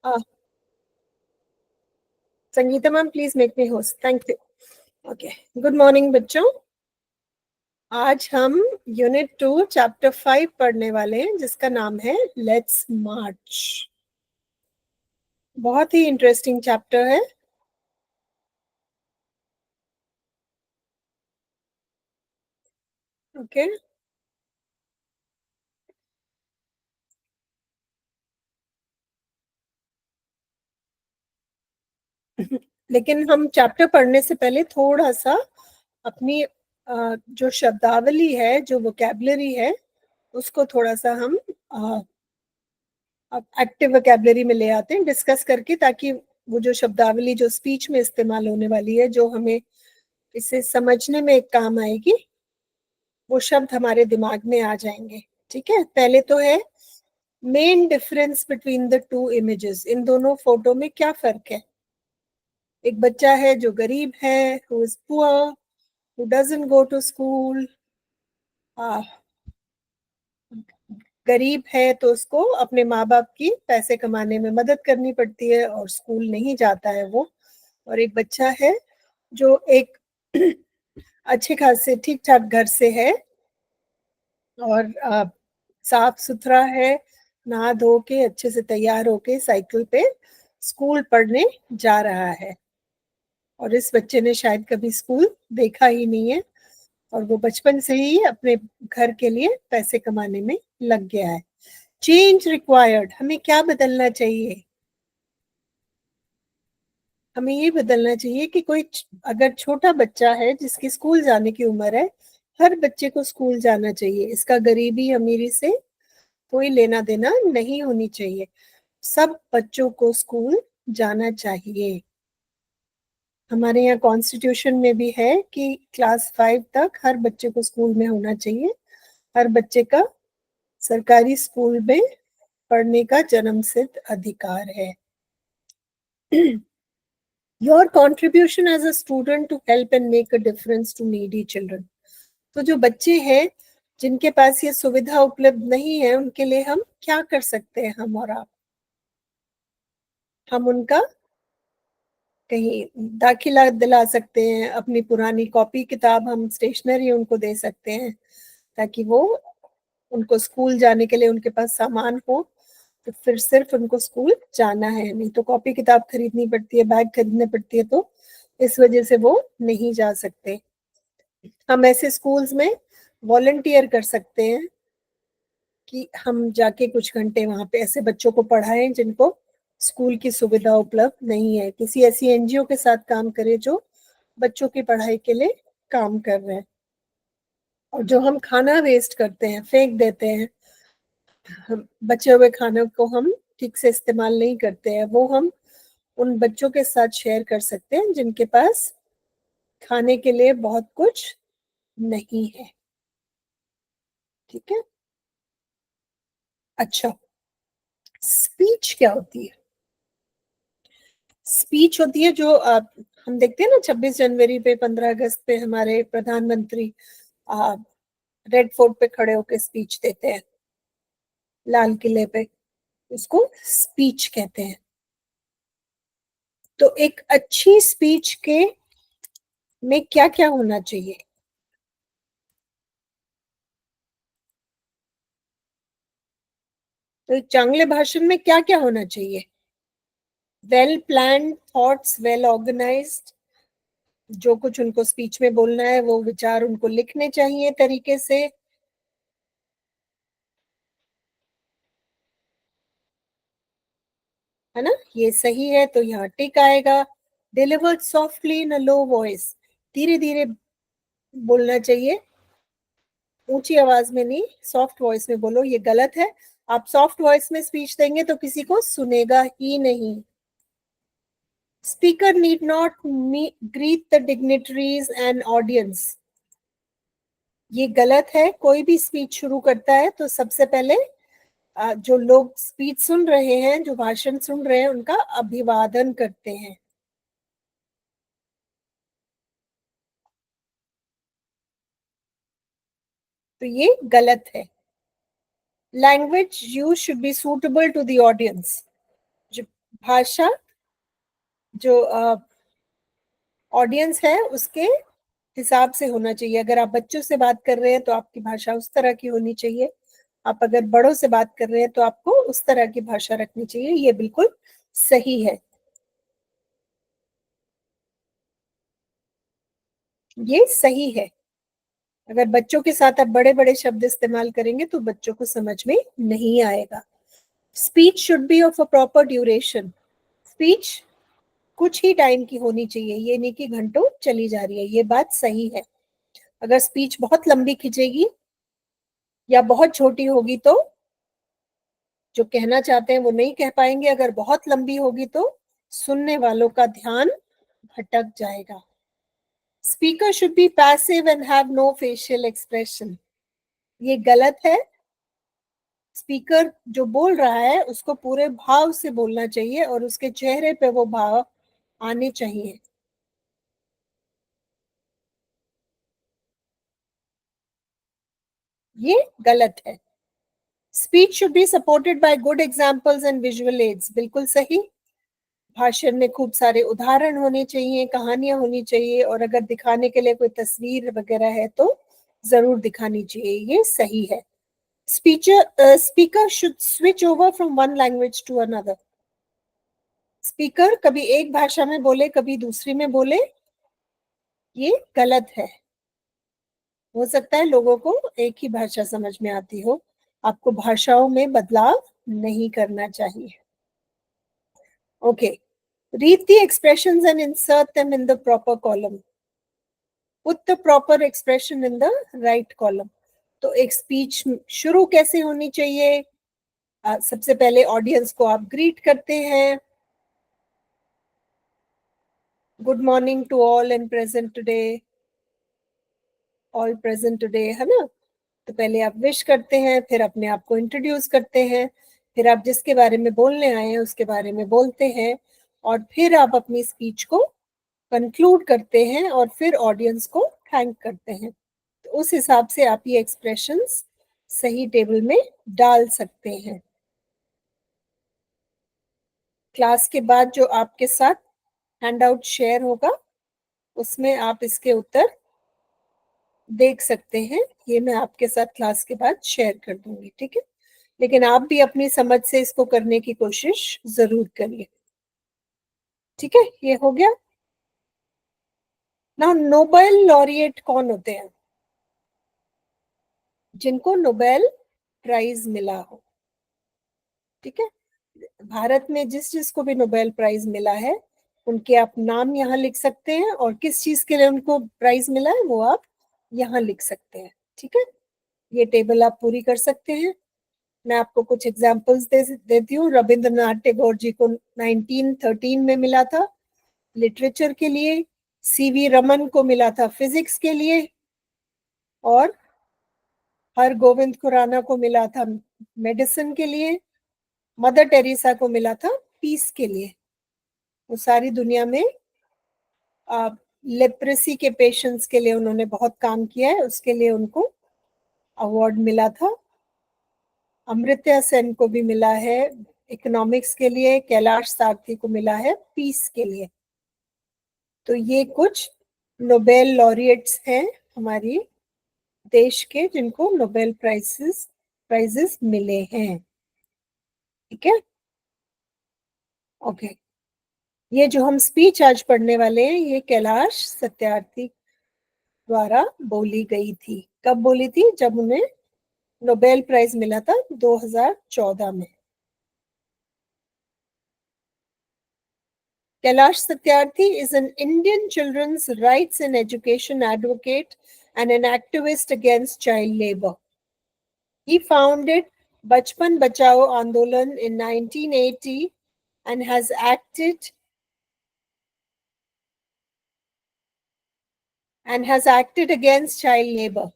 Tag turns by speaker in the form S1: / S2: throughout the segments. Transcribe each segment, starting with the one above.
S1: Uh, Sangeeta ma'am please make me host, thank you. Okay, good morning बच्चों। आज हम unit 2 chapter 5 पढ़ने वाले हैं जिसका नाम है लेट्स मार्च। बहुत ही इंटरेस्टिंग चैप्टर है। ओके लेकिन हम चैप्टर पढ़ने से पहले थोड़ा सा अपनी जो शब्दावली है, जो वोकैबुलरी है, उसको थोड़ा सा हम एक्टिव वोकैबुलरी में ले आते हैं डिस्कस करके, ताकि वो जो शब्दावली जो स्पीच में इस्तेमाल होने वाली है, जो हमें इसे समझने में एक काम आएगी, वो शब्द हमारे दिमाग में आ जाएंगे। ठीक है, पहले तो है main difference between the two images. इन दोनों फोटो में क्या फर्क है? एक बच्चा है जो गरीब है, who is poor, who doesn't go to school. गरीब है तो उसको अपने माँ बाप की पैसे कमाने में मदद करनी पड़ती है और स्कूल नहीं जाता है वो। और एक बच्चा है जो एक अच्छे खासे ठीक ठाक घर से है और साफ सुथरा है, नहा धो के अच्छे से तैयार होके साइकिल पे स्कूल पढ़ने जा रहा है। और इस बच्चे ने शायद कभी स्कूल देखा ही नहीं है और वो बचपन से ही अपने घर के लिए पैसे कमाने में लग गया है। चेंज रिक्वायर्ड, हमें क्या बदलना चाहिए? हमें ये बदलना चाहिए कि कोई अगर छोटा बच्चा है जिसकी स्कूल जाने की उम्र है, हर बच्चे को स्कूल जाना चाहिए। इसका गरीबी अमीरी से कोई लेना देना नहीं होनी चाहिए। सब बच्चों को स्कूल जाना चाहिए। हमारे यहाँ कॉन्स्टिट्यूशन में भी है कि क्लास 5 तक हर बच्चे को स्कूल में होना चाहिए। हर बच्चे का सरकारी स्कूल में पढ़ने का जन्मसिद्ध अधिकार है। Your contribution as a student to help and make a difference to needy children. तो जो बच्चे हैं जिनके पास ये सुविधा उपलब्ध नहीं है, उनके लिए हम क्या कर सकते हैं? हम और आप, हम उनका कहीं दाखिला दिला सकते हैं, अपनी पुरानी कॉपी किताब, हम स्टेशनरी उनको दे सकते हैं ताकि वो उनको स्कूल जाने के लिए उनके पास सामान हो। तो फिर सिर्फ उनको स्कूल जाना है, नहीं तो कॉपी किताब खरीदनी पड़ती है, बैग खरीदने पड़ती है, तो इस वजह से वो नहीं जा सकते। हम ऐसे स्कूल्स में वॉलंटियर कर सकते हैं कि हम जाके कुछ घंटे वहां पे ऐसे बच्चों को पढ़ाएं जिनको स्कूल की सुविधा उपलब्ध नहीं है। किसी ऐसी एनजीओ के साथ काम करें जो बच्चों की पढ़ाई के लिए काम कर रहे हैं। और जो हम खाना वेस्ट करते हैं, फेंक देते हैं, हम बचे हुए खाने को हम ठीक से इस्तेमाल नहीं करते हैं, वो हम उन बच्चों के साथ शेयर कर सकते हैं जिनके पास खाने के लिए बहुत कुछ नहीं है। ठीक है, अच्छा, स्पीच क्या होती है? स्पीच होती है जो हम देखते हैं ना 26 जनवरी पे, 15 अगस्त पे हमारे प्रधानमंत्री रेड फोर्ट पे खड़े होकर स्पीच देते हैं, लाल किले पे, उसको स्पीच कहते हैं। तो एक अच्छी स्पीच के में क्या क्या होना चाहिए? तो चांगले भाषण में क्या क्या होना चाहिए? Well planned thoughts, well organised. जो कुछ उनको स्पीच में बोलना है वो विचार उनको लिखने चाहिए तरीके से। है ना, ये सही है तो यहाँ टिक आएगा। डिलीवर्ड सॉफ्टली इन अ लो वॉइस, धीरे धीरे बोलना चाहिए, ऊंची आवाज में नहीं, सॉफ्ट वॉइस में बोलो। ये गलत है, आप सॉफ्ट वॉइस में स्पीच देंगे तो किसी को सुनेगा ही नहीं। Speaker need not greet the dignitaries and audience, ये गलत है। कोई भी स्पीच शुरू करता है तो सबसे पहले जो लोग स्पीच सुन रहे हैं, जो भाषण सुन रहे हैं, उनका अभिवादन करते हैं। तो ये गलत है। Language use should be suitable to the audience, भाषा जो ऑडियंस है उसके हिसाब से होना चाहिए। अगर आप बच्चों से बात कर रहे हैं तो आपकी भाषा उस तरह की होनी चाहिए, आप अगर बड़ों से बात कर रहे हैं तो आपको उस तरह की भाषा रखनी चाहिए। ये बिल्कुल सही है, ये सही है। अगर बच्चों के साथ आप बड़े बड़े शब्द इस्तेमाल करेंगे तो बच्चों को समझ में नहीं आएगा। Speech should be of a proper duration. Speech कुछ ही टाइम की होनी चाहिए, ये नहीं कि घंटों चली जा रही है। ये बात सही है। अगर स्पीच बहुत लंबी खिंचेगी या बहुत छोटी होगी तो जो कहना चाहते हैं वो नहीं कह पाएंगे। अगर बहुत लंबी होगी तो सुनने वालों का ध्यान भटक जाएगा। Speaker should be passive and have no facial expression. ये गलत है। स्पीकर जो बोल रहा है उसको पूरे भाव से बोलना चाहिए और उसके चेहरे पे वो भाव आने चाहिए। ये गलत है। Speech should be supported by good examples and visual aids. बिल्कुल सही। भाषण में खूब सारे उदाहरण होने चाहिए, कहानियां होनी चाहिए, और अगर दिखाने के लिए कोई तस्वीर वगैरह है तो जरूर दिखानी चाहिए। ये सही है। Speaker should switch over from one language to another. Speaker कभी एक भाषा में बोले कभी दूसरी में बोले, ये गलत है। हो सकता है लोगों को एक ही भाषा समझ में आती हो, आपको भाषाओं में बदलाव नहीं करना चाहिए। Okay, read the expressions and insert them in the proper column. Put the proper expression in the right column. तो एक स्पीच शुरू कैसे होनी चाहिए? सबसे पहले ऑडियंस को आप ग्रीट करते हैं, good morning to all and present today, all present today, है ना? तो पहले आप विश करते हैं, फिर अपने आप को इंट्रोड्यूस करते हैं, फिर आप जिसके बारे में बोलने आए हैं उसके बारे में बोलते हैं, और फिर आप अपनी स्पीच को कंक्लूड करते हैं और फिर ऑडियंस को थैंक करते हैं। तो उस हिसाब से आप ये एक्सप्रेशंस सही टेबल में डाल सकते हैं। क्लास के बाद जो आपके साथ हैंडआउट शेयर होगा उसमें आप इसके उत्तर देख सकते हैं। ये मैं आपके साथ क्लास के बाद शेयर कर दूंगी, ठीक है? लेकिन आप भी अपनी समझ से इसको करने की कोशिश जरूर करिए। ठीक है, ये हो गया ना। नोबेल लॉरिएट कौन होते हैं? जिनको नोबेल प्राइज मिला हो। ठीक है, भारत में जिस जिसको भी नोबेल प्राइज मिला है उनके आप नाम यहाँ लिख सकते हैं, और किस चीज के लिए उनको प्राइज मिला है वो आप यहाँ लिख सकते हैं। ठीक है, ये टेबल आप पूरी कर सकते हैं। मैं आपको कुछ एग्जांपल्स देती हूँ। रविंद्रनाथ टैगोर जी को 1913 में मिला था लिटरेचर के लिए, सीवी रमन को मिला था फिजिक्स के लिए, और हर गोविंद खुराना को मिला था मेडिसिन के लिए, मदर टेरेसा को मिला था पीस के लिए। वो सारी दुनिया में लेप्रेसी के पेशेंट्स के लिए उन्होंने बहुत काम किया है, उसके लिए उनको अवार्ड मिला था। अमर्त्य सेन को भी मिला है इकोनॉमिक्स के लिए, कैलाश सारथी को मिला है पीस के लिए। तो ये कुछ नोबेल लॉरिएट्स हैं हमारी देश के जिनको नोबेल प्राइजेस मिले हैं। ठीक है, ओके। ये जो हम स्पीच आज पढ़ने वाले हैं ये कैलाश सत्यार्थी द्वारा बोली गई थी। कब बोली थी? जब उन्हें नोबेल प्राइज मिला था 2014 में। Kailash Satyarthi is an Indian children's rights and education advocate and an activist against child labor. He founded Bachpan Bachao Andolan in 1980 and has acted against child labor.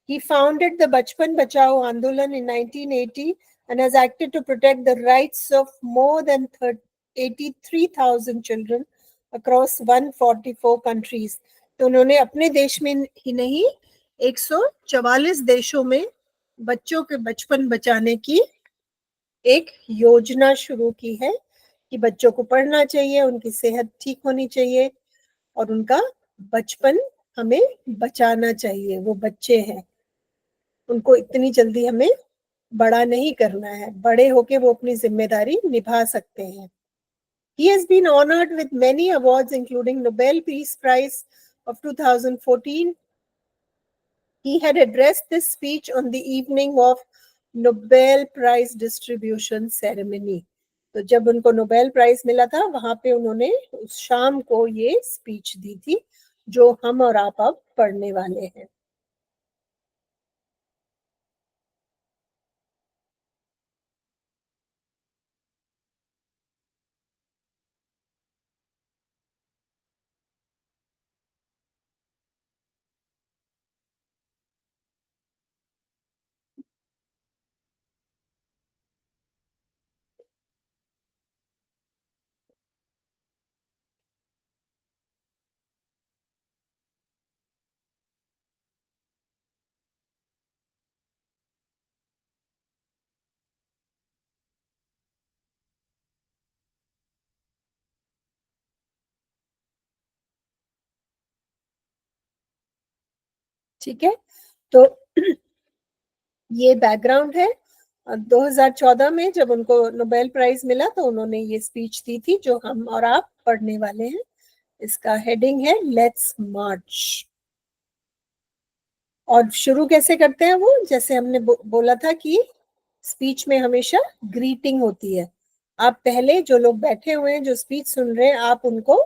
S1: He founded the Bachpan Bachao Andolan in 1980 and has acted to protect the rights of more than 83,000 children across 144 countries. तो उन्होंने अपने देश में ही नहीं 144 देशों में बच्चों के बचपन बचाने की एक योजना शुरू की है कि बच्चों को पढ़ना चाहिए, उनकी सेहत ठीक होनी चाहिए और उनका बचपन हमें बचाना चाहिए। वो बच्चे हैं, उनको इतनी जल्दी हमें बड़ा नहीं करना है, बड़े होके वो अपनी जिम्मेदारी निभा सकते हैं। He has been honored with many awards, including Nobel Peace Prize of 2014. He had addressed this speech on the evening of Nobel Prize distribution ceremony. तो जब उनको नोबेल प्राइज मिला था, वहां पे उन्होंने उस शाम को ये स्पीच दी थी जो हम और आप अब पढ़ने वाले हैं। ठीक है, तो ये बैकग्राउंड है। 2014 में जब उनको नोबेल प्राइज मिला तो उन्होंने ये स्पीच दी थी जो हम और आप पढ़ने वाले हैं। इसका हेडिंग है लेट्स मार्च। और शुरू कैसे करते हैं वो, जैसे हमने बोला था कि स्पीच में हमेशा ग्रीटिंग होती है। आप पहले जो लोग बैठे हुए हैं, जो स्पीच सुन रहे हैं, आप उनको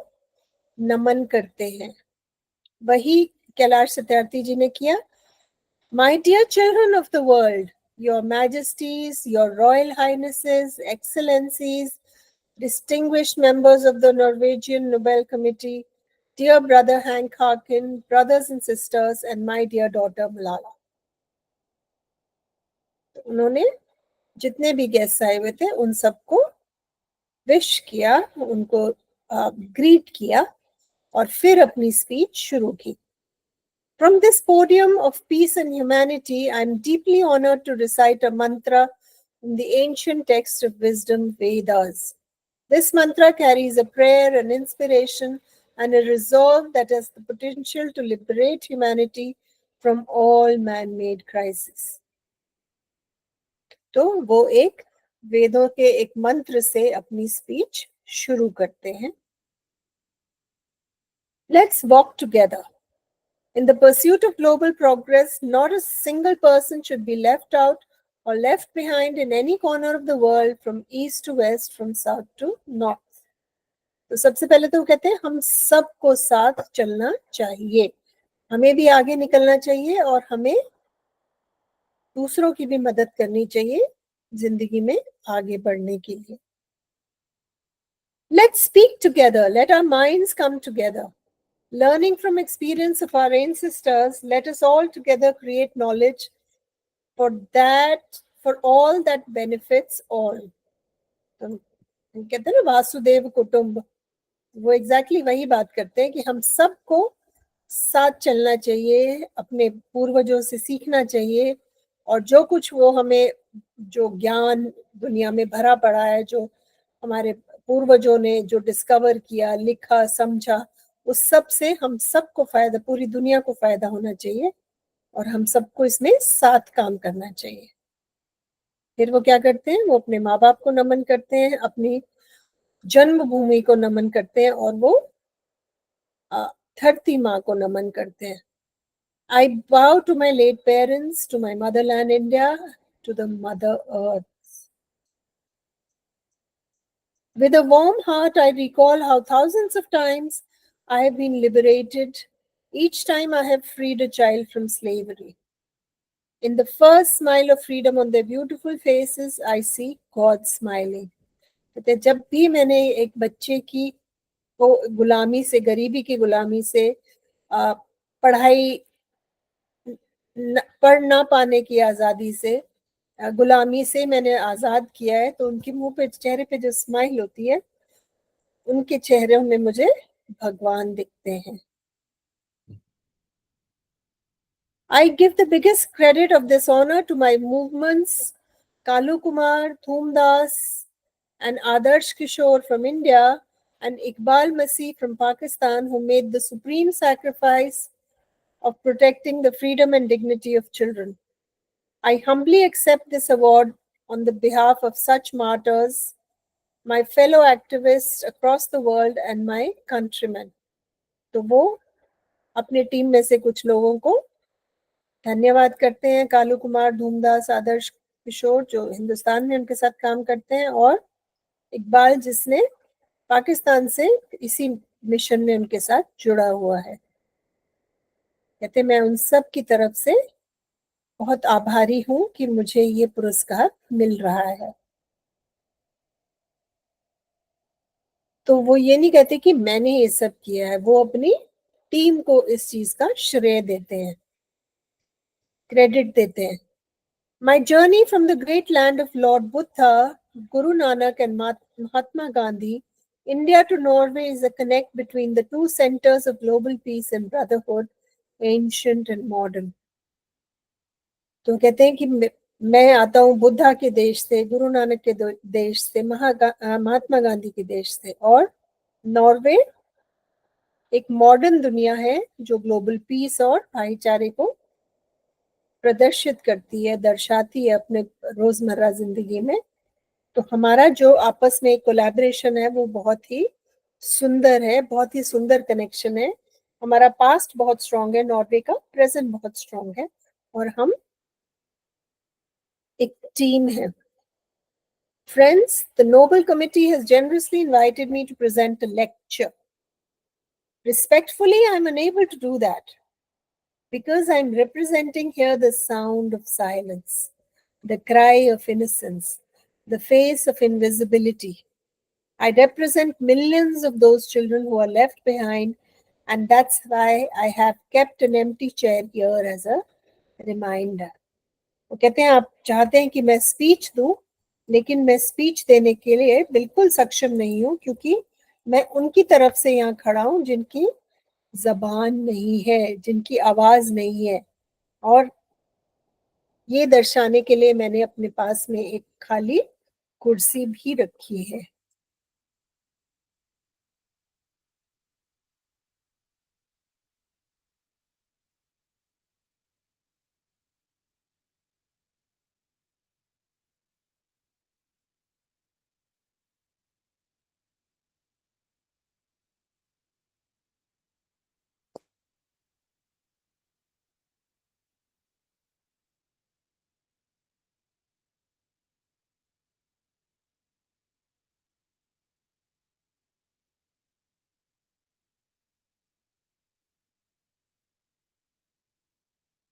S1: नमन करते हैं। वही कैलाश सत्यार्थी जी ने किया। My dear children of the world, your majesties, your royal highnesses, excellencies, distinguished members of the Norwegian Nobel Committee, dear brother Hank Harkin, brothers and sisters, and my dear daughter Malala. उन्होंने जितने भी guest आए हुए थे उन सबको wish किया, उनको ग्रीट किया और फिर अपनी स्पीच शुरू की। From this podium of peace and humanity, I am deeply honored to recite a mantra from the ancient text of wisdom, Vedas. This mantra carries a prayer, an inspiration, and a resolve that has the potential to liberate humanity from all man-made crises. तो वो एक वेदों के एक मंत्र से अपनी speech शुरू करते हैं। Let's walk together. In the pursuit of global progress, not a single person should be left out or left behind in any corner of the world, from east to west, from south to north. तो सबसे पहले तो कहते हैं हम सबको साथ चलना चाहिए, हमें भी आगे निकलना चाहिए और हमें दूसरों की भी मदद करनी चाहिए जिंदगी में आगे बढ़ने के लिए। Let's speak together, let our minds come together. Learning from experience of our ancestors, let us all together create knowledge for all that benefits all. तो कहते हैं ना वासुदेव कुटुंब, वो एग्जैक्टली वही बात करते हैं कि हम सबको साथ चलना चाहिए, अपने पूर्वजों से सीखना चाहिए और जो कुछ वो हमें, जो ज्ञान दुनिया में भरा पड़ा है, जो हमारे पूर्वजों ने जो डिस्कवर किया, लिखा, समझा, उस सब से हम सबको फायदा, पूरी दुनिया को फायदा होना चाहिए और हम सबको इसमें साथ काम करना चाहिए। फिर वो क्या करते हैं, वो अपने माँ बाप को नमन करते हैं, अपनी जन्मभूमि को नमन करते हैं और वो धरती माँ को नमन करते हैं। I bow to my late parents, to my motherland India, to the mother earth. With a warm heart, I recall how thousands of times I have been liberated, each time I have freed a child from slavery. In the first smile of freedom on their beautiful faces, I see God smiling. कहते जब भी मैंने एक बच्चे की को गुलामी से, गरीबी की गुलामी से, पढ़ाई पढ़ ना पाने की आजादी से, गुलामी से मैंने आजाद किया है, तो उनके मुंह पे, चेहरे पे जो स्माइल होती है, उनके चेहरे में मुझे भगवान दिखते हैं। I give the biggest credit of this honor to my movements, Kalu Kumar, Thumdas, and Adarsh Kishore from India, and Iqbal Masih from Pakistan, who made the supreme sacrifice of protecting the freedom and dignity of children. I humbly accept this award on the behalf of such martyrs, my fellow activists across the world, and my countrymen. तो वो अपने team में से कुछ लोगों को धन्यवाद करते हैं, कालू कुमार, धूमदास, आदर्श किशोर जो हिंदुस्तान में उनके साथ काम करते हैं, और इकबाल जिसने पाकिस्तान से इसी मिशन में उनके साथ जुड़ा हुआ है। कहते मैं उन सब की तरफ से बहुत आभारी हूं कि मुझे ये पुरस्कार मिल रहा है। तो वो ये नहीं कहते कि मैंने ये सब किया है, वो अपनी टीम को इस चीज का श्रेय देते हैं, क्रेडिट देते हैं। My journey from the great land of Lord Buddha, Guru Nanak, and Mahatma Gandhi, India to Norway, is a connect between the two centers of global peace and brotherhood, ancient and modern. तो कहते हैं कि मैं आता हूँ बुद्धा के देश से, गुरु नानक के देश से, महात्मा गांधी के देश से, और नॉर्वे एक मॉडर्न दुनिया है जो ग्लोबल पीस और भाईचारे को प्रदर्शित करती है, दर्शाती है अपने रोजमर्रा जिंदगी में। तो हमारा जो आपस में कोलैबोरेशन है वो बहुत ही सुंदर है, बहुत ही सुंदर कनेक्शन है। हमारा पास्ट बहुत स्ट्रांग है, नॉर्वे का प्रेजेंट बहुत स्ट्रांग है, और हम एक टीम है। Friends, the Nobel Committee has generously invited me to present a lecture. Respectfully, I'm unable to do that because I'm representing here the sound of silence, the cry of innocence, the face of invisibility. I represent millions of those children who are left behind, and that's why I have kept an empty chair here as a reminder. वो कहते हैं आप चाहते हैं कि मैं speech दूं, लेकिन मैं स्पीच देने के लिए बिल्कुल सक्षम नहीं हूं, क्योंकि मैं उनकी तरफ से यहाँ खड़ा हूं जिनकी जबान नहीं है, जिनकी आवाज नहीं है, और ये दर्शाने के लिए मैंने अपने पास में एक खाली कुर्सी भी रखी है।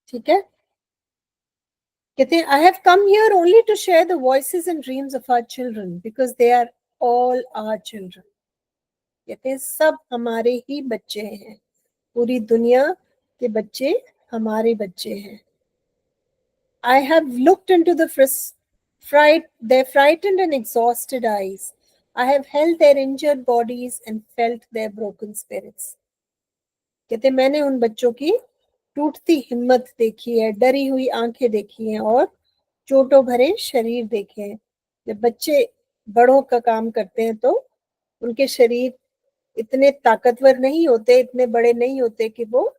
S1: ठीक है, कहते हैं I have come here only to share the voices and dreams of our children because they are all our children. कहते हैं सब हमारे ही बच्चे हैं, पूरी दुनिया के बच्चे हमारे बच्चे हैं। I have looked into their frightened and exhausted eyes. I have held their injured bodies and felt their broken spirits. कहते मैंने उन बच्चों की टूटती हिम्मत देखी है, डरी हुई आंखें देखी हैं, और चोटों भरे शरीर देखे हैं। जब बच्चे बड़ों का काम करते हैं तो उनके शरीर इतने ताकतवर नहीं होते, इतने बड़े नहीं होते कि वो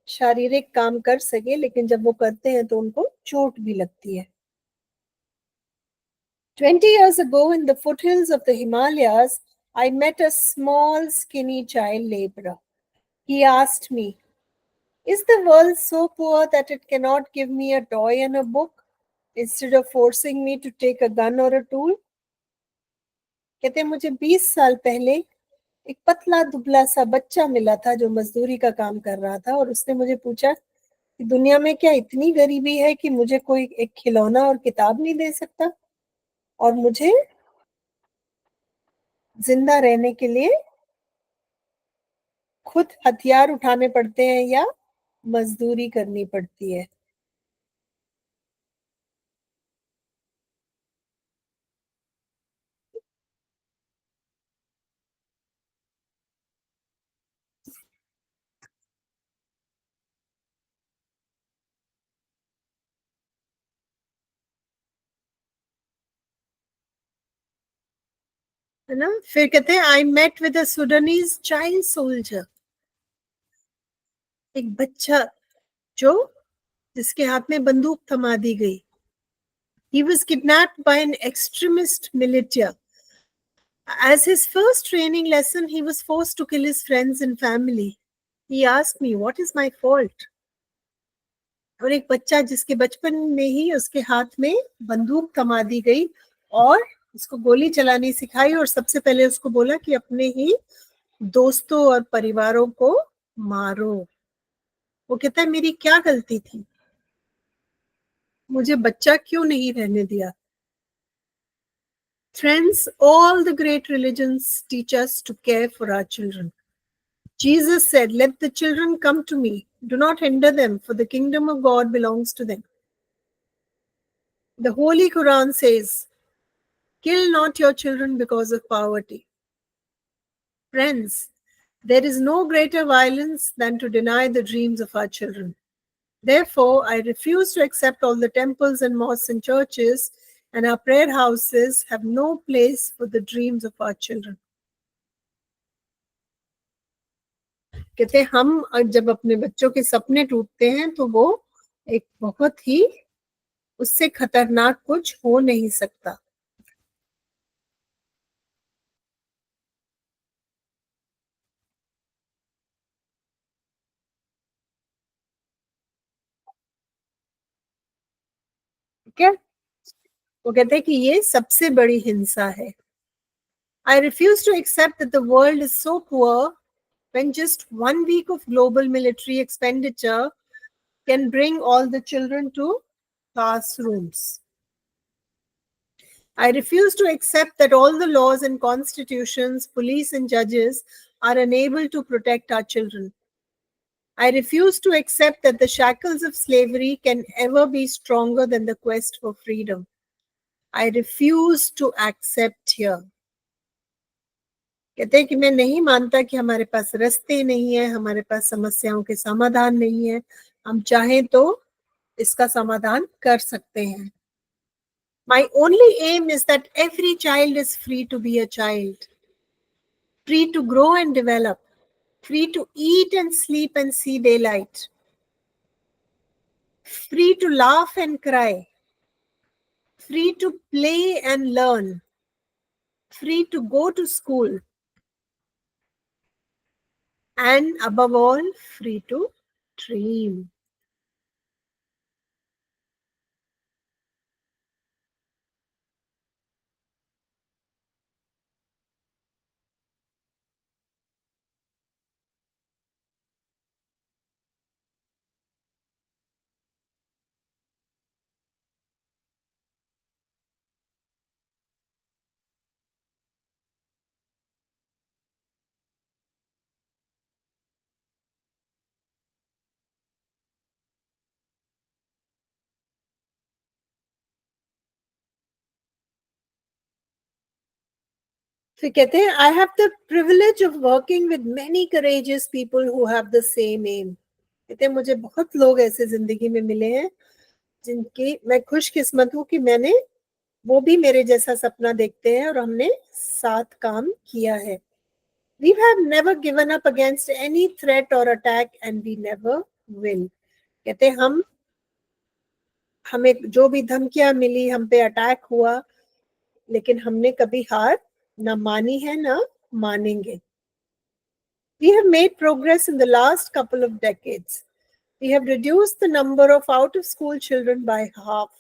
S1: शारीरिक काम कर सके, लेकिन जब वो करते हैं तो उनको चोट भी लगती है। 20 years ago, in the foothills of the Himalayas, I met a small, skinny child laborer. He asked me, "Is the world so poor that it cannot give me a toy and a book instead of forcing me to take a gun or a tool?" कहते मुझे 20 साल पहले एक पतला दुबला सा बच्चा मिला था जो मजदूरी का काम कर रहा था, और उसने मुझे पूछा कि दुनिया में क्या इतनी गरीबी है कि मुझे कोई एक खिलौना और किताब नहीं दे सकता, और मुझे जिंदा रहने के लिए खुद हथियार उठाने पड़ते हैं या मजदूरी करनी पड़ती है। है ना। फिर कहते हैं I met with a Sudanese child soldier, एक बच्चा जो जिसके हाथ में बंदूक थमा दी गई. He was kidnapped by an extremist militia. As his first training lesson, he was forced to kill his friends and family. He asked me, what is my fault? और एक बच्चा जिसके बचपन में ही उसके हाथ में बंदूक थमा दी गई और उसको गोली चलानी सिखाई और सबसे पहले उसको बोला कि अपने ही दोस्तों और परिवारों को मारो. वो कहता है मेरी क्या गलती थी, मुझे बच्चा क्यों नहीं रहने दिया. Friends, all the great religions teach us to care for our children. Jesus said, let the children come to me. Do not hinder them, for the kingdom of God belongs to them. The Holy Quran says, kill not your children because of poverty. Friends, there is no greater violence than to deny the dreams of our children. Therefore, I refuse to accept all the temples and mosques and churches, and our prayer houses have no place for the dreams of our children. कहते हैं हम जब अपने बच्चों के सपने टूटते हैं तो वो एक बहुत ही उससे खतरनाक कुछ हो नहीं सकता. ठीक है. वो कहते हैं कि ये सबसे बड़ी हिंसा है. I refuse to accept that the world is so poor when just 1 week of global military expenditure can bring all the children to classrooms. I refuse to accept that all the laws and constitutions, police and judges are unable to protect our children. I refuse to accept that the shackles of slavery can ever be stronger than the quest for freedom. I refuse to accept here. कहते हैं कि मैं नहीं मानता कि हमारे पास रास्ते नहीं है, हमारे पास समस्याओं के समाधान नहीं है, हम चाहें तो इसका समाधान कर सकते हैं. My only aim is that every child is free to be a child, free to grow and develop, free to eat and sleep and see daylight, free to laugh and cry, free to play and learn, free to go to school, and above all, free to dream. फिर कहते हैं I have the privilege of working with many courageous people who have the same aim. कहते हैं मुझे बहुत लोग ऐसे जिंदगी में मिले हैं जिनकी मैं खुशकिस्मत हूँ कि मैंने वो भी मेरे जैसा सपना देखते हैं और हमने साथ काम किया है. We have never given up against any threat or attack and we never will. कहते हैं हम हमें जो भी धमकियां मिली, हम पे अटैक हुआ, लेकिन हमने कभी हार ना मानी है ना मानेंगे. We have made progress in the last couple of decades. We have reduced the number of out of school children by half.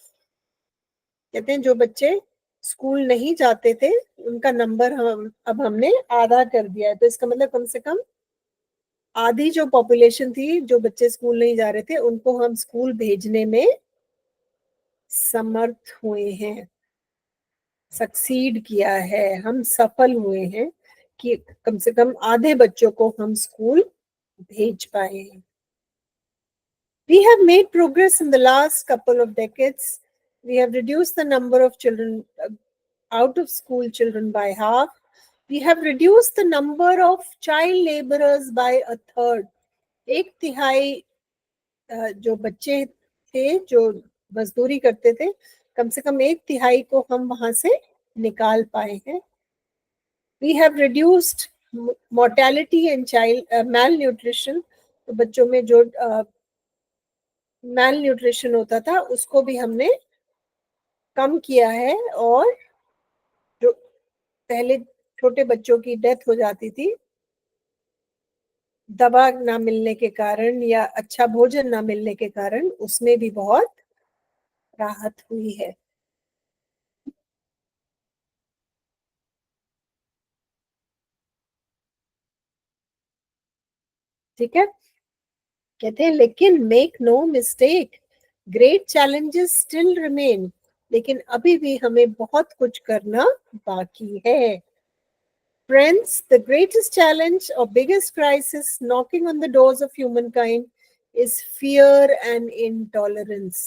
S1: कहते हैं जो बच्चे स्कूल नहीं जाते थे उनका नंबर हम अब हमने आधा कर दिया है. तो इसका मतलब कम से कम आधी जो पॉपुलेशन थी जो बच्चे स्कूल नहीं जा रहे थे उनको हम स्कूल भेजने में समर्थ हुए हैं, सक्सीड किया है, हम सफल हुए हैं कि कम से कम आधे बच्चों को हम स्कूल भेज पाए हैं. We have made progress in the last couple of decades. We have reduced the number of children out of school children by half. We have reduced the number of child laborers by a third. एक तिहाई जो बच्चे थे जो मजदूरी करते थे, कम से कम एक तिहाई को हम वहां से निकाल पाए हैं. We have reduced mortality and child malnutrition, तो बच्चों में जो मैल न्यूट्रिशन होता था उसको भी हमने कम किया है, और जो पहले छोटे बच्चों की डेथ हो जाती थी दवा ना मिलने के कारण या अच्छा भोजन ना मिलने के कारण, उसमें भी बहुत राहत हुई है। ठीक है, कहते हैं लेकिन make no mistake, great challenges still remain, लेकिन अभी भी हमें बहुत कुछ करना बाकी है। Friends, the greatest challenge or biggest crisis knocking on the doors of humankind is fear and intolerance.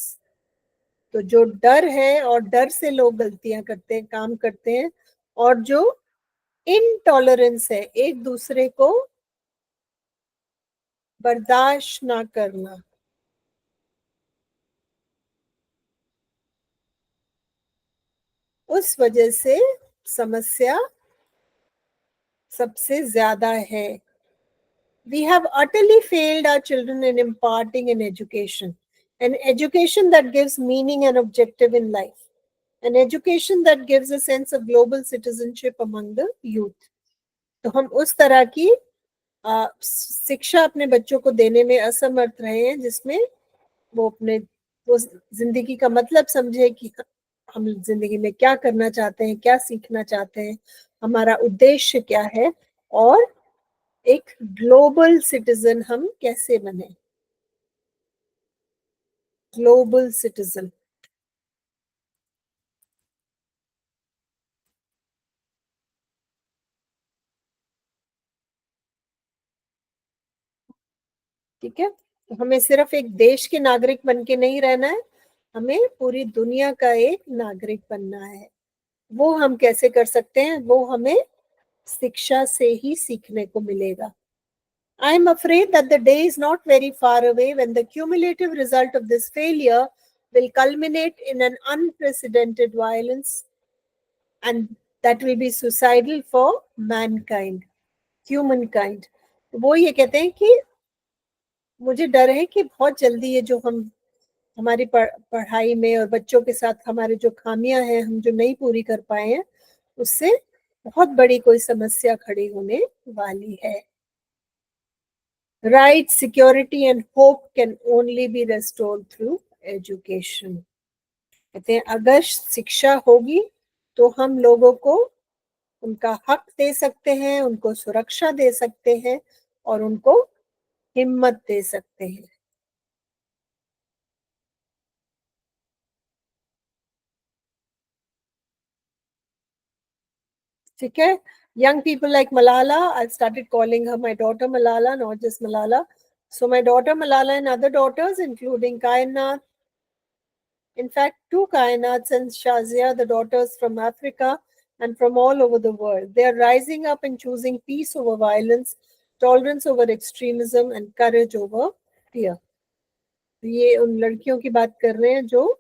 S1: तो जो डर है, और डर से लोग गलतियां करते हैं, काम करते हैं, और जो इनटॉलरेंस है, एक दूसरे को बर्दाश्त ना करना, उस वजह से समस्या सबसे ज्यादा है। We have utterly failed our children in imparting an education that gives meaning and objective in life, an education that gives a sense of global citizenship among the youth. तो हम उस तरह की शिक्षा अपने बच्चों को देने में असमर्थ रहे हैं, जिसमें वो जिंदगी का मतलब समझे कि हम जिंदगी में क्या करना चाहते हैं, क्या सीखना चाहते हैं, हमारा उद्देश्य क्या है, और एक ग्लोबल सिटीजन हम कैसे बने, ग्लोबल सिटीजन। ठीक है, तो हमें सिर्फ एक देश के नागरिक बन के नहीं रहना है, हमें पूरी दुनिया का एक नागरिक बनना है। वो हम कैसे कर सकते हैं, वो हमें शिक्षा से ही सीखने को मिलेगा। I am afraid that the day is not very far away when the cumulative result of this failure will culminate in an unprecedented violence, and that will be suicidal for mankind, humankind. वो ये कहते हैं कि मुझे डर है कि बहुत जल्दी ये जो हम हमारी पढ़ाई में और बच्चों के साथ हमारे जो खामियां हैं, हम जो नहीं पूरी कर पाए हैं, उससे बहुत बड़ी कोई समस्या खड़ी होने वाली है। Right, security and hope can only be restored through education. कहते हैं अगर शिक्षा होगी तो हम लोगों को उनका हक दे सकते हैं, उनको सुरक्षा दे सकते हैं, और उनको हिम्मत दे सकते हैं। ठीक है, young people like Malala, I started calling her my daughter Malala, not just Malala. So my daughter Malala and other daughters, including Kainat, in fact, two Kainats and Shazia, the daughters from Africa and from all over the world, they are rising up and choosing peace over violence, tolerance over extremism, and courage over fear. ये उन लड़कियों की बात कर रहे हैं जो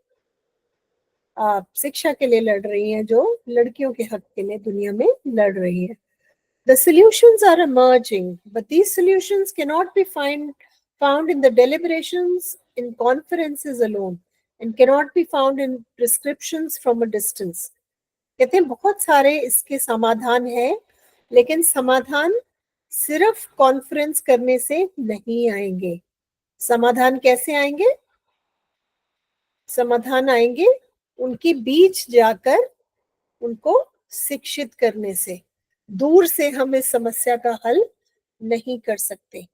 S1: शिक्षा के लिए लड़ रही हैं, जो लड़कियों के हक के लिए दुनिया में लड़ रही हैं। The solutions are emerging, but these solutions cannot be found in the deliberations in conferences alone, and cannot be found in prescriptions from a distance. कहते हैं बहुत सारे इसके समाधान हैं, लेकिन समाधान सिर्फ कॉन्फ्रेंस करने से नहीं आएंगे। समाधान कैसे आएंगे? समाधान आएंगे उनके बीच जाकर, उनको शिक्षित करने से। दूर से हम इस समस्या का हल नहीं कर सकते।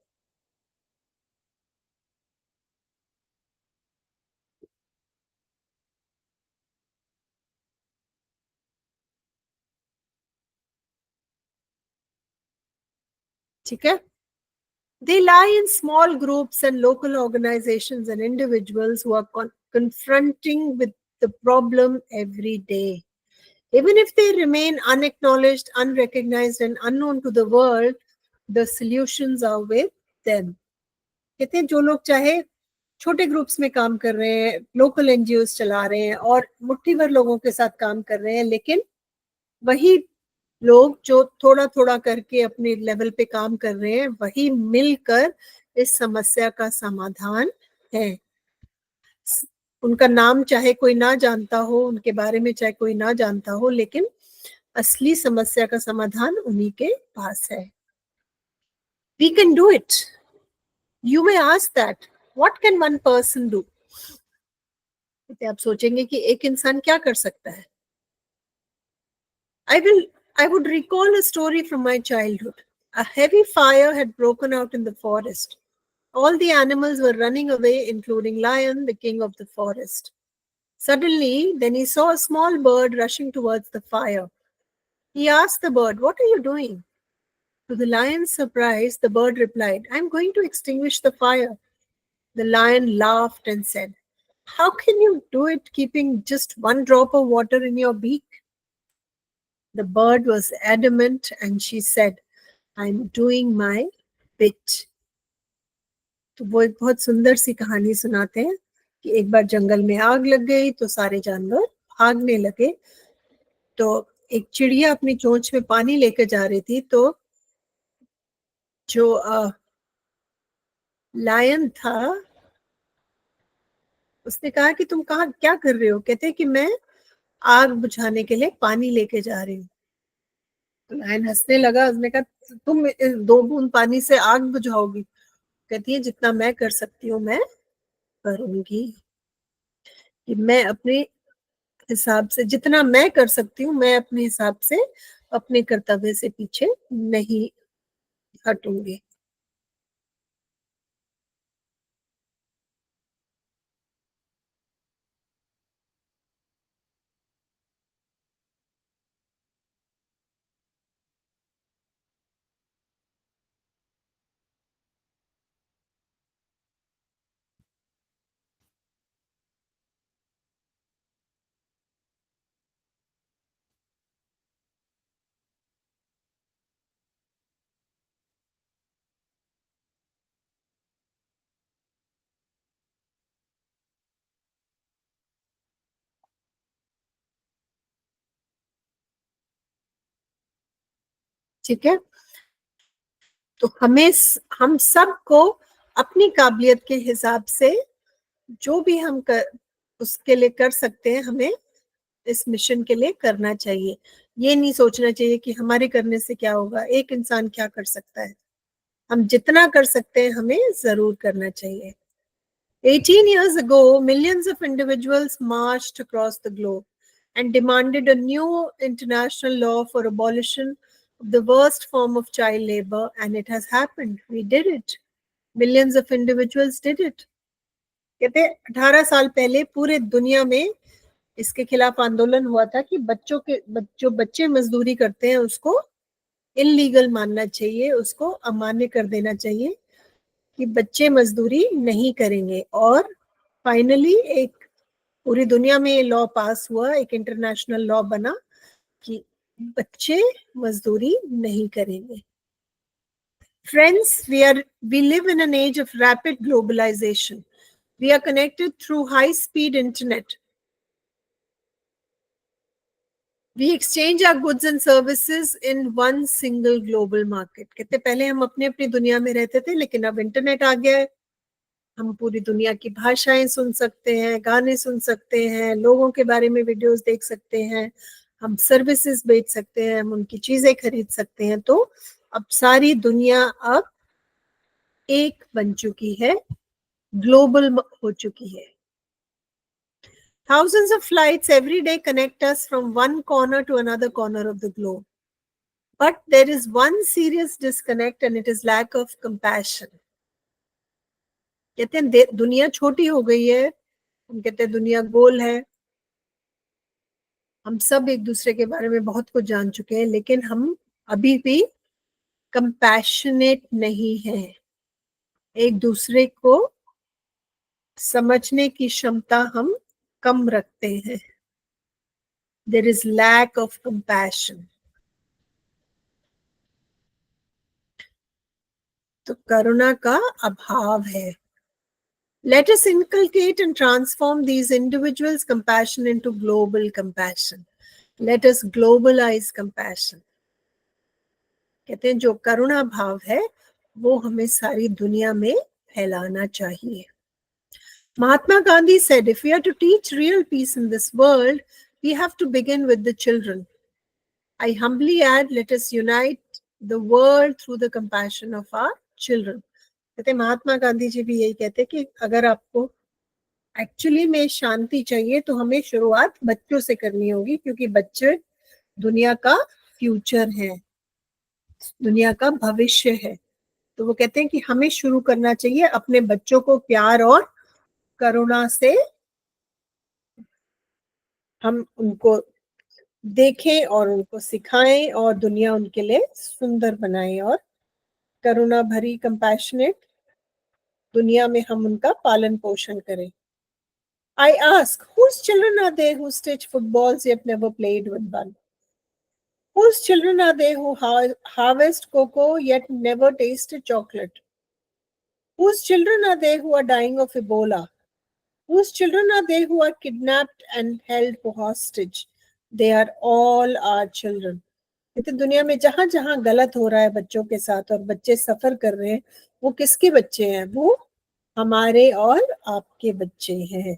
S1: ठीक है, they lie in small groups and local organizations and individuals who are confronting with the problem every day. Even if they remain unacknowledged, unrecognized, and unknown to the world, the solutions are with them. कहते हैं जो लोग चाहे छोटे groups में काम कर रहे हैं, लोकल एनजीओ चला रहे हैं और मुट्ठी भर लोगों के साथ काम कर रहे हैं, लेकिन वही लोग जो थोड़ा थोड़ा करके अपने लेवल पे काम कर रहे हैं, वही मिलकर इस समस्या का समाधान है। उनका नाम चाहे कोई ना जानता हो, उनके बारे में चाहे कोई ना जानता हो, लेकिन असली समस्या का समाधान उन्हीं के पास है। We can do it. You may ask that. What can one person do? आप सोचेंगे कि एक इंसान क्या कर सकता है? I will. I would recall a story from my childhood. A heavy fire had broken out in the forest. All the animals were running away, including Lion, the king of the forest. Suddenly, then he saw a small bird rushing towards the fire. He asked the bird, "What are you doing?" To the lion's surprise, the bird replied, "I'm going to extinguish the fire." The lion laughed and said, "How can you do it keeping just one drop of water in your beak?" The bird was adamant and she said, "I'm doing my bit." तो वो एक बहुत सुंदर सी कहानी सुनाते हैं कि एक बार जंगल में आग लग गई तो सारे जानवर भागने लगे। तो एक चिड़िया अपनी चोंच में पानी लेकर जा रही थी, तो जो लायन था उसने कहा कि तुम कहाँ क्या कर रहे हो? कहते कि मैं आग बुझाने के लिए पानी लेके जा रही हूँ। तो लायन हंसने लगा, उसने कहा तुम इस 2 बूंद पानी से आग बुझाओगी? कहती है जितना मैं कर सकती हूँ मैं करूंगी, कि मैं अपने हिसाब से जितना मैं कर सकती हूँ मैं अपने हिसाब से अपने कर्तव्य से पीछे नहीं हटूंगी। ठीक है, तो हम सबको अपनी काबिलियत के हिसाब से जो भी हम उसके लिए कर सकते हैं, हमें इस मिशन के लिए करना चाहिए। ये नहीं सोचना चाहिए कि हमारे करने से क्या होगा, एक इंसान क्या कर सकता है। हम जितना कर सकते हैं हमें जरूर करना चाहिए। 18 years ago, millions of individuals marched across the globe and demanded a new international law for abolition of the worst form of child labor, and it has happened. We did it. Millions of individuals did it. कहते 18 साल पहले पूरे दुनिया में इसके खिलाफ आंदोलन हुआ था कि बच्चों के जो बच्चे मजदूरी करते हैं उसको इलीगल मानना चाहिए, उसको अमान्य कर देना चाहिए कि बच्चे मजदूरी नहीं करेंगे। और फाइनली एक पूरी दुनिया में ये लॉ पास हुआ, एक इंटरनेशनल लॉ बना कि बच्चे मजदूरी नहीं करेंगे। Friends, we live in an age of rapid globalization. We are connected through high speed internet. We exchange our goods and services in one single global market. कहते पहले हम अपने अपनी दुनिया में रहते थे, लेकिन अब इंटरनेट आ गया है। हम पूरी दुनिया की भाषाएं सुन सकते हैं, गाने सुन सकते हैं, लोगों के बारे में वीडियोस देख सकते हैं, हम सर्विसेज बेच सकते हैं, हम उनकी चीजें खरीद सकते हैं। तो अब सारी दुनिया अब एक बन चुकी है, ग्लोबल हो चुकी है। Thousands of flights every day connect us from one corner to another corner of the globe. But there is one serious disconnect, and it is lack of compassion. कहते हैं दुनिया छोटी हो गई है, हम कहते हैं दुनिया गोल है। हम सब एक दूसरे के बारे में बहुत कुछ जान चुके हैं, लेकिन हम अभी भी कंपैशनेट नहीं हैं। एक दूसरे को समझने की क्षमता हम कम रखते हैं। There is lack of compassion. तो करुणा का अभाव है। Let us inculcate and transform these individuals' compassion into global compassion. Let us globalize compassion. कहते हैं जो करुणा भाव है वो हमें सारी दुनिया में फैलाना चाहिए। Mahatma Gandhi said, if we are to teach real peace in this world, we have to begin with the children. I humbly add, let us unite the world through the compassion of our children. कहते महात्मा गांधी जी भी यही कहते कि अगर आपको actually में शांति चाहिए तो हमें शुरुआत बच्चों से करनी होगी, क्योंकि बच्चे दुनिया का फ्यूचर है, दुनिया का भविष्य है। तो वो कहते हैं कि हमें शुरू करना चाहिए अपने बच्चों को प्यार और करुणा से, हम उनको देखें और उनको सिखाएं और दुनिया उनके लिए सुंदर बनाएं और करुणा भरी कंपैशनेट दुनिया में हम उनका पालन पोषण करें। I ask, whose children are they who stitch footballs yet never played with one? Whose children are they who harvest cocoa yet never tasted chocolate? Whose children are they who are dying of Ebola? Whose children are they who are kidnapped and held for hostage? They are all our children. तो दुनिया में जहां जहां गलत हो रहा है बच्चों के साथ और बच्चे सफर कर रहे हैं, वो किसके बच्चे हैं? वो हमारे और आपके बच्चे हैं।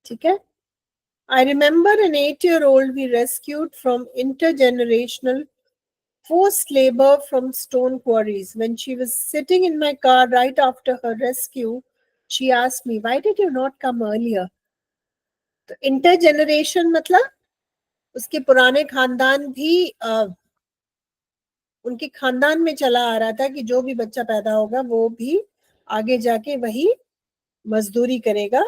S1: ठीक है। I remember an 8-year-old we rescued from intergenerational forced labor from stone quarries. When she was sitting in my car right after her rescue, she asked me, why did you not come earlier? तो इंटरजेनरेशन मतलब उसके पुराने खानदान भी उनके खानदान में चला आ रहा था कि जो भी बच्चा पैदा होगा वो भी आगे जाके वही मजदूरी करेगा,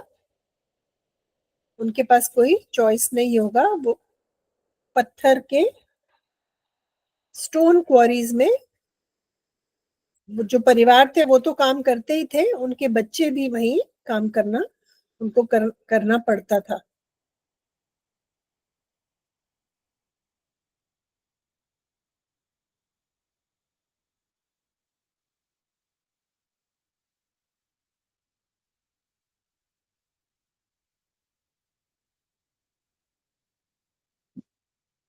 S1: उनके पास कोई चॉइस नहीं होगा। वो पत्थर के स्टोन क्वारीज में जो परिवार थे वो तो काम करते ही थे, उनके बच्चे भी वही काम करना उनको करना पड़ता था।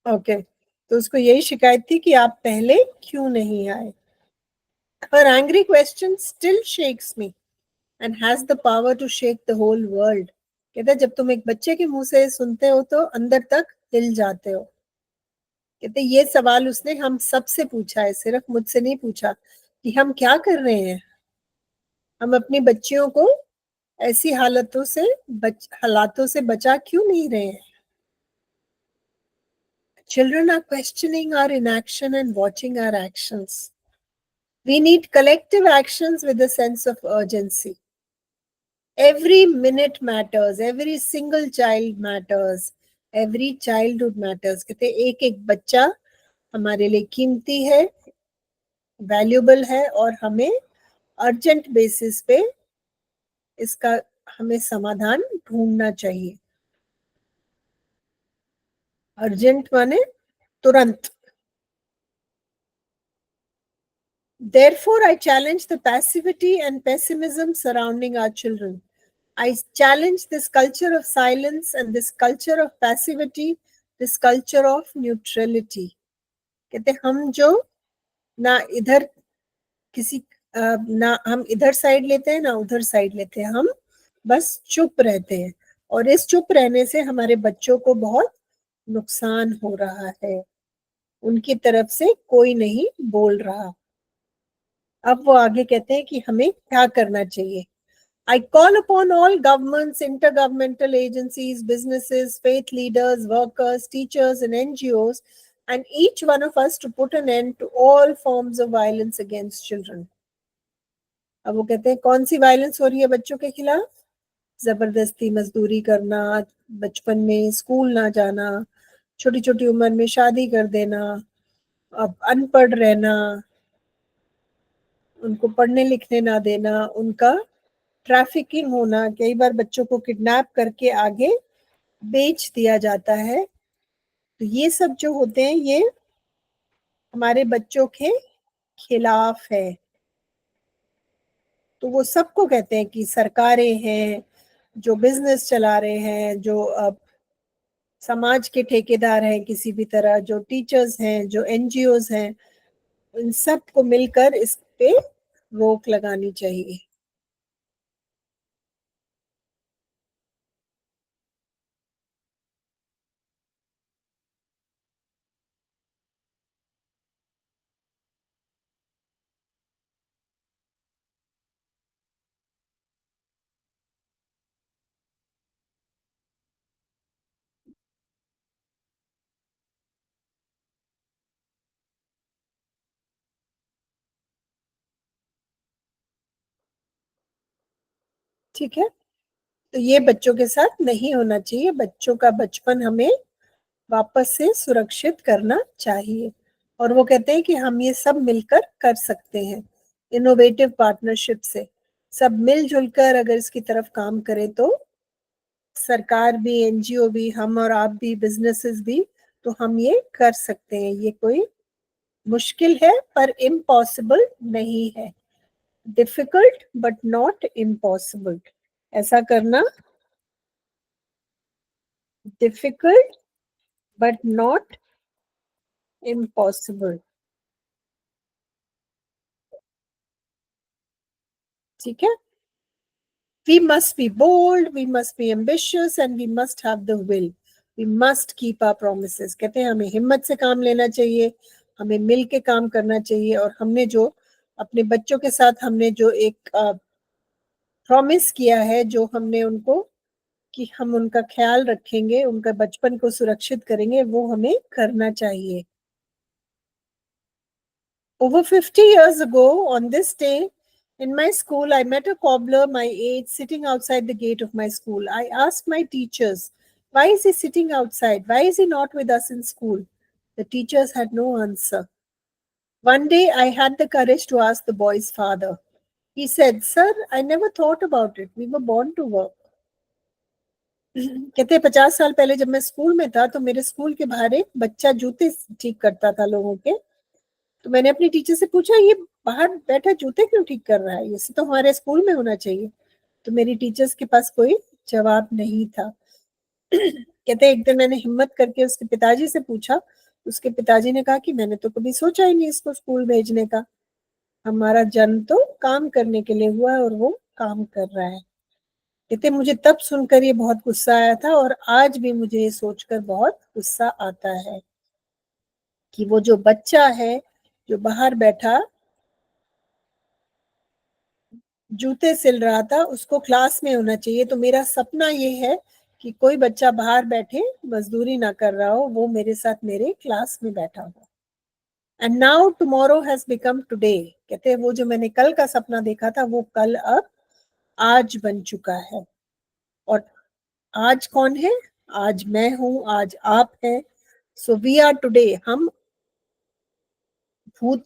S1: ओके, तो उसको यही शिकायत थी कि आप पहले क्यों नहीं आए। Her angry question still shakes me and has the power to shake the whole world. कहते जब तुम एक बच्चे के मुंह से सुनते हो तो अंदर तक हिल जाते हो। कहते ये सवाल उसने हम सबसे पूछा है, सिर्फ मुझसे नहीं पूछा कि हम क्या कर रहे हैं, हम अपनी बच्चियों को ऐसी हालातों से बचा क्यों नहीं रहे हैं। Children are questioning our inaction and watching our actions. We need collective actions with a sense of urgency. Every minute matters, every single child matters, every childhood matters. कहते एक एक बच्चा हमारे लिए कीमती है, वैल्यूबल है और हमें अर्जेंट बेसिस पे इसका हमें समाधान ढूंढना चाहिए। अर्जेंट माने तुरंत। Therefore, I challenge the passivity and pessimism surrounding our children. I challenge this culture of silence and this culture of passivity, this culture of neutrality. कहते हम जो ना इधर किसी ना हम इधर साइड लेते हैं ना उधर साइड लेते हैं, हम बस चुप रहते हैं और इस चुप रहने से हमारे बच्चों को बहुत नुकसान हो रहा है। उनकी तरफ से कोई नहीं बोल रहा। अब वो आगे कहते हैं कि हमें क्या करना चाहिए। I call upon all governments, intergovernmental agencies, businesses, faith leaders, workers, teachers, and NGOs, and each one of us to put an end to all forms of violence against children. अब वो कहते हैं कौन सी वायलेंस हो रही है बच्चों के खिलाफ? जबरदस्ती मजदूरी करना, बचपन में स्कूल ना जाना, छोटी छोटी उम्र में शादी कर देना, अब अनपढ़ रहना, उनको पढ़ने लिखने ना देना, उनका ट्रैफिकिंग होना, कई बार बच्चों को किडनैप करके आगे बेच दिया जाता है। तो ये सब जो होते हैं ये हमारे बच्चों के खिलाफ है। तो वो सबको कहते हैं कि सरकारें हैं, जो बिजनेस चला रहे हैं, जो अब समाज के ठेकेदार हैं किसी भी तरह, जो टीचर्स हैं, जो एनजीओज हैं, इन सबको मिलकर इस पे रोक लगानी चाहिए। ठीक है, तो ये बच्चों के साथ नहीं होना चाहिए। बच्चों का बचपन हमें वापस से सुरक्षित करना चाहिए। और वो कहते हैं कि हम ये सब मिलकर कर सकते हैं, इनोवेटिव पार्टनरशिप से। सब मिलजुल कर अगर इसकी तरफ काम करें तो सरकार भी, एनजीओ भी, हम और आप भी, बिजनेसेस भी, तो हम ये कर सकते हैं। ये कोई मुश्किल है पर इम्पॉसिबल नहीं है। Difficult but not impossible. ऐसा करना डिफिकल्ट बट नॉट इम्पॉसिबल। ठीक है, we must be bold, we must be ambitious and we must have the will. We must keep our promises. कहते हैं हमें हिम्मत से काम लेना चाहिए, हमें मिल के काम करना चाहिए। और हमने जो अपने बच्चों के साथ हमने जो एक प्रॉमिस किया है, जो हमने उनको कि हम उनका ख्याल रखेंगे, उनका बचपन को सुरक्षित करेंगे, वो हमें करना चाहिए। Over 50 years ago, on this day, in my school, I met a cobbler my age sitting outside the gate of my school. I asked my teachers, why is he sitting outside? Why is he not with us in school? The teachers had no answer. One day, I had the courage to ask the boy's father. He said, Sir, I never thought about it. We were born to work. कहते 50 साल पहले जब मैं school में था तो मेरे school के बाहर एक बच्चा जूते ठीक करता था लोगों के। तो मैंने अपनी टीचर से पूछा, ये बाहर बैठा जूते क्यों ठीक कर रहा है, ये तो हमारे स्कूल में होना चाहिए। तो मेरी टीचर्स के पास कोई जवाब नहीं था। कहते एक दिन मैंने हिम्मत करके उसके पिताजी से पूछा। उसके पिताजी ने कहा कि मैंने तो कभी सोचा ही नहीं इसको स्कूल भेजने का। हमारा जन्म तो काम करने के लिए हुआ है और वो काम कर रहा है। कहते मुझे तब सुनकर ये बहुत गुस्सा आया था और आज भी मुझे ये सोचकर बहुत गुस्सा आता है कि वो जो बच्चा है जो बाहर बैठा जूते सिल रहा था, उसको क्लास में होना चाहिए। तो मेरा सपना ये है कि कोई बच्चा बाहर बैठे मजदूरी ना कर रहा हो, वो मेरे साथ मेरे क्लास में बैठा हो। And now tomorrow has become today. कहते हैं वो जो मैंने कल का सपना देखा था वो कल अब आज बन चुका है। और आज कौन है? आज मैं हूं, आज आप हैं। So we are today. हम भूत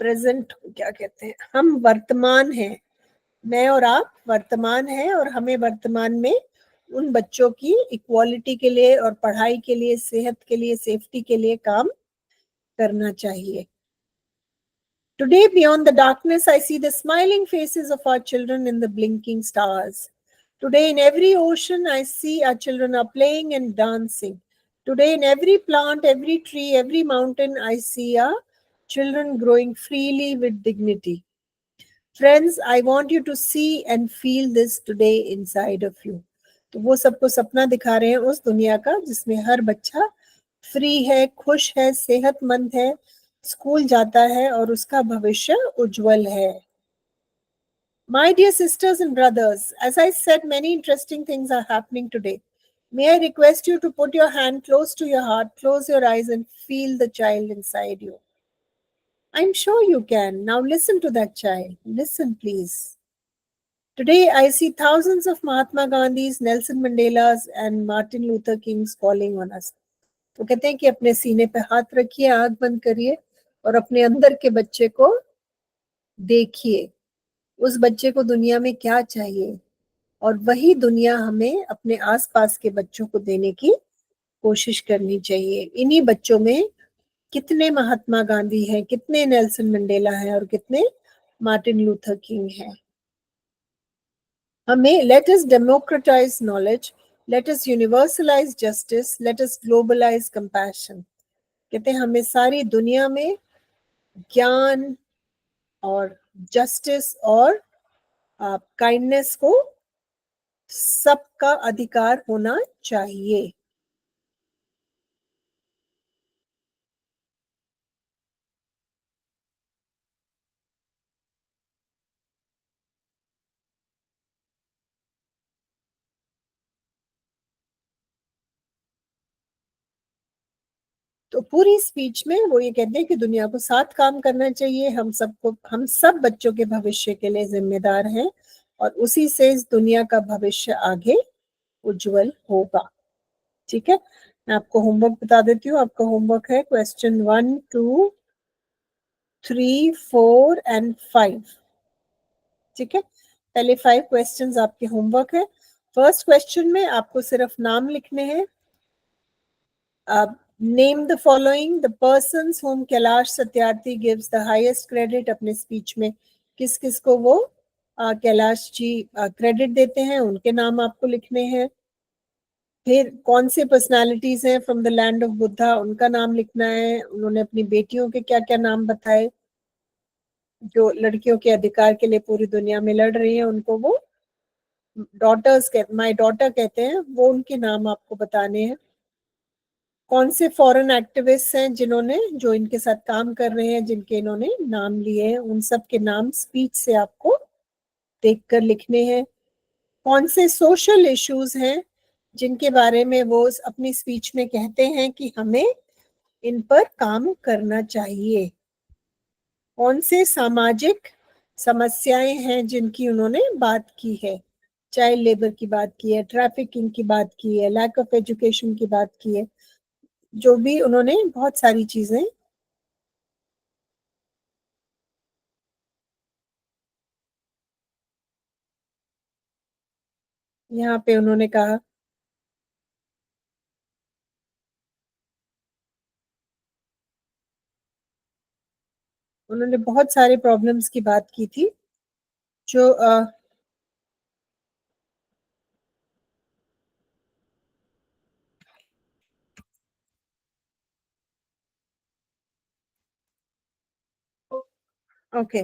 S1: प्रेजेंट क्या कहते हैं, हम वर्तमान हैं। मैं और आप वर्तमान है और हमें वर्तमान में उन बच्चों की इक्वालिटी के लिए और पढ़ाई के लिए, सेहत के लिए, सेफ्टी के लिए काम करना चाहिए। Today, beyond the darkness, I see the smiling faces of our children in the blinking stars. Today, in every ocean, I see our children are playing and dancing. Today, in every plant, every tree, every mountain, I see our children growing freely with dignity. Friends, I want you to see and feel this today inside of you. तो वो सबको सपना दिखा रहे हैं उस दुनिया का जिसमें हर बच्चा फ्री है, खुश है, सेहतमंद है, स्कूल जाता है और उसका भविष्य उज्जवल है। My dear sisters and brothers, as I said, many interesting things are happening today. May I request you to put your hand close to your heart, close your eyes, and feel the child inside you. I'm sure you can. Now listen to that child. Listen, please. Today, I see thousands of Mahatma Gandhis, Nelson Mandelas, and Martin Luther Kings calling on us. तो कहते हैं कि अपने सीने पे हाथ रखिए, आंख बंद करिए और अपने अंदर के बच्चे को देखिए, उस बच्चे को दुनिया में क्या चाहिए, और वही दुनिया हमें अपने आसपास के बच्चों को देने की कोशिश करनी चाहिए। इन्हीं बच्चों में कितने महात्मा गांधी हैं, कितने नेल्सन मंडेला हैं और कितने मार्टिन लूथर किंग हैं। हमें let us democratise knowledge, let us universalise justice, let us globalise compassion. कहते हैं हमें सारी दुनिया में ज्ञान और जस्टिस और काइंडनेस को सबका अधिकार होना चाहिए। तो पूरी स्पीच में वो ये कहते हैं कि दुनिया को साथ काम करना चाहिए, हम सबको, हम सब बच्चों के भविष्य के लिए जिम्मेदार हैं, और उसी से इस दुनिया का भविष्य आगे उज्जवल होगा। ठीक है, मैं आपको होमवर्क बता देती हूँ। आपका होमवर्क है क्वेश्चन 1, 2, 3, 4 एंड 5। ठीक है, पहले 5 क्वेश्चंस आपके होमवर्क है। फर्स्ट क्वेश्चन में आपको सिर्फ नाम लिखने हैं। Name the following the persons whom Kailash Satyarthi gives the highest credit. अपने स्पीच में किस किस को वो कैलाश जी क्रेडिट देते हैं, उनके नाम आपको लिखने हैं। फिर कौन से पर्सनालिटीज हैं from the land of Buddha, उनका नाम लिखना है। उन्होंने अपनी बेटियों के क्या क्या नाम बताए, जो लड़कियों के अधिकार के लिए पूरी दुनिया में लड़ रही हैं, उनको वो डॉटर्स माय डॉटर कहते हैं, वो उनके नाम आपको बताने हैं। कौन से फॉरेन एक्टिविस्ट हैं जिन्होंने, जो इनके साथ काम कर रहे हैं, जिनके इन्होंने नाम लिए हैं, उन सब के नाम स्पीच से आपको देखकर लिखने हैं। कौन से सोशल इश्यूज हैं जिनके बारे में वो अपनी स्पीच में कहते हैं कि हमें इन पर काम करना चाहिए। कौन से सामाजिक समस्याएं हैं जिनकी उन्होंने बात की है, चाइल्ड लेबर की बात की है, ट्रैफिकिंग की बात की है, लैक ऑफ एजुकेशन की बात की है, जो भी उन्होंने बहुत सारी चीजें। यहाँ पे उन्होंने कहा, उन्होंने बहुत सारे प्रॉब्लम्स की बात की थी जो ओके,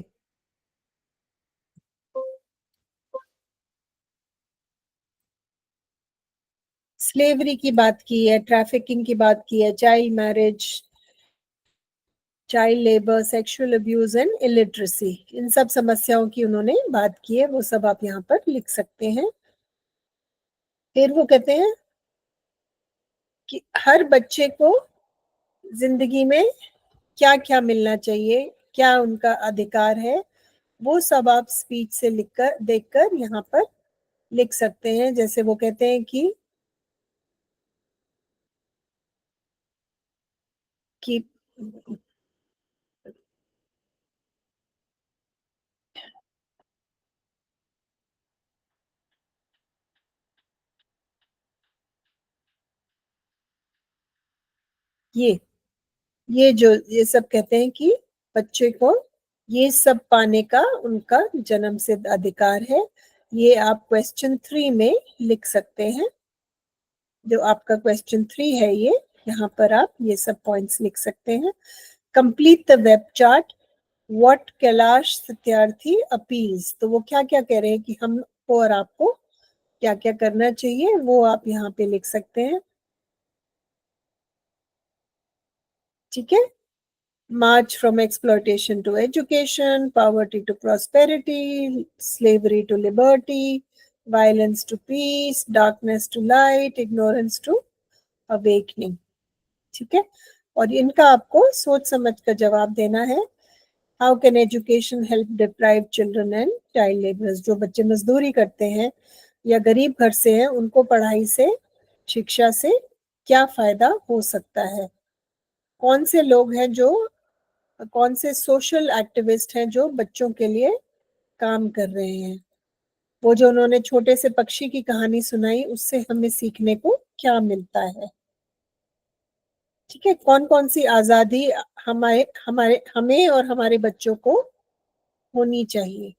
S1: स्लेवरी की बात की है, ट्रैफिकिंग की बात की है, child marriage, child labour, sexual abuse and illiteracy, इन सब समस्याओं की उन्होंने बात की है। वो सब आप यहाँ पर लिख सकते हैं। फिर वो कहते हैं कि हर बच्चे को जिंदगी में क्या क्या मिलना चाहिए, क्या उनका अधिकार है, वो सब आप स्पीच से लिखकर देखकर यहाँ पर लिख सकते हैं। जैसे वो कहते हैं कि ये ये सब कहते हैं कि बच्चे को ये सब पाने का उनका जन्म सिद्ध अधिकार है। ये आप क्वेश्चन 3 में लिख सकते हैं। जो आपका क्वेश्चन 3 है, ये यहाँ पर आप ये सब पॉइंट्स लिख सकते हैं। Complete the web chart what Kailash Satyarthi appeals. तो वो क्या क्या कह रहे हैं कि हमको और आपको क्या क्या करना चाहिए, वो आप यहाँ पे लिख सकते हैं। ठीक है, march from exploitation to education, poverty to prosperity, slavery to liberty, violence to peace, darkness to light, ignorance to awakening। ठीक है, और इनका आपको सोच समझ कर जवाब देना है। How can education help deprive children and child labourers. जो बच्चे मजदूरी करते हैं या गरीब घर से हैं, उनको पढ़ाई से, शिक्षा से क्या फायदा हो सकता है। कौन से लोग हैं जो कौन से सोशल एक्टिविस्ट हैं जो बच्चों के लिए काम कर रहे हैं। वो जो उन्होंने छोटे से पक्षी की कहानी सुनाई, उससे हमें सीखने को क्या मिलता है। ठीक है, कौन कौन सी आजादी हमारे हमारे हमें और हमारे बच्चों को होनी चाहिए।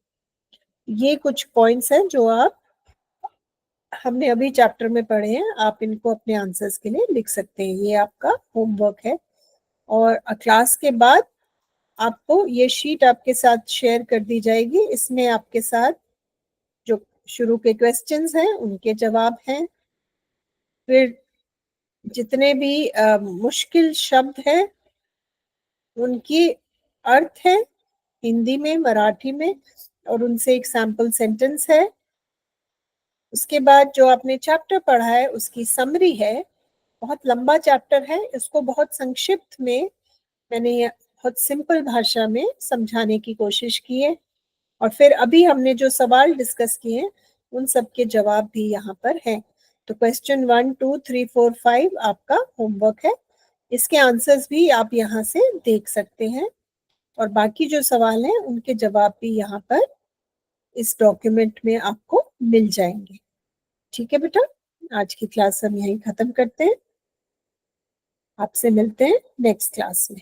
S1: ये कुछ पॉइंट्स हैं जो आप हमने अभी चैप्टर में पढ़े हैं, आप इनको अपने आंसर्स के लिए लिख सकते हैं। ये आपका होमवर्क है। और क्लास के बाद आपको ये शीट आपके साथ शेयर कर दी जाएगी। इसमें आपके साथ जो शुरू के क्वेश्चंस हैं उनके जवाब हैं, फिर जितने भी मुश्किल शब्द हैं उनकी अर्थ है हिंदी में, मराठी में, और उनसे एक सैंपल सेंटेंस है। उसके बाद जो आपने चैप्टर पढ़ा है उसकी समरी है। बहुत लंबा चैप्टर है, इसको बहुत संक्षिप्त में मैंने बहुत सिंपल भाषा में समझाने की कोशिश की है। और फिर अभी हमने जो सवाल डिस्कस किए हैं उन सब के जवाब भी यहाँ पर हैं। तो क्वेश्चन 1, 2, 3, 4, 5 आपका होमवर्क है। इसके आंसर्स भी आप यहाँ से देख सकते हैं और बाकी जो सवाल हैं उनके जवाब भी यहाँ पर इस डॉक्यूमेंट में आपको मिल जाएंगे। ठीक है बेटा, आज की क्लास हम यहीं खत्म करते हैं। आपसे मिलते हैं नेक्स्ट क्लास में।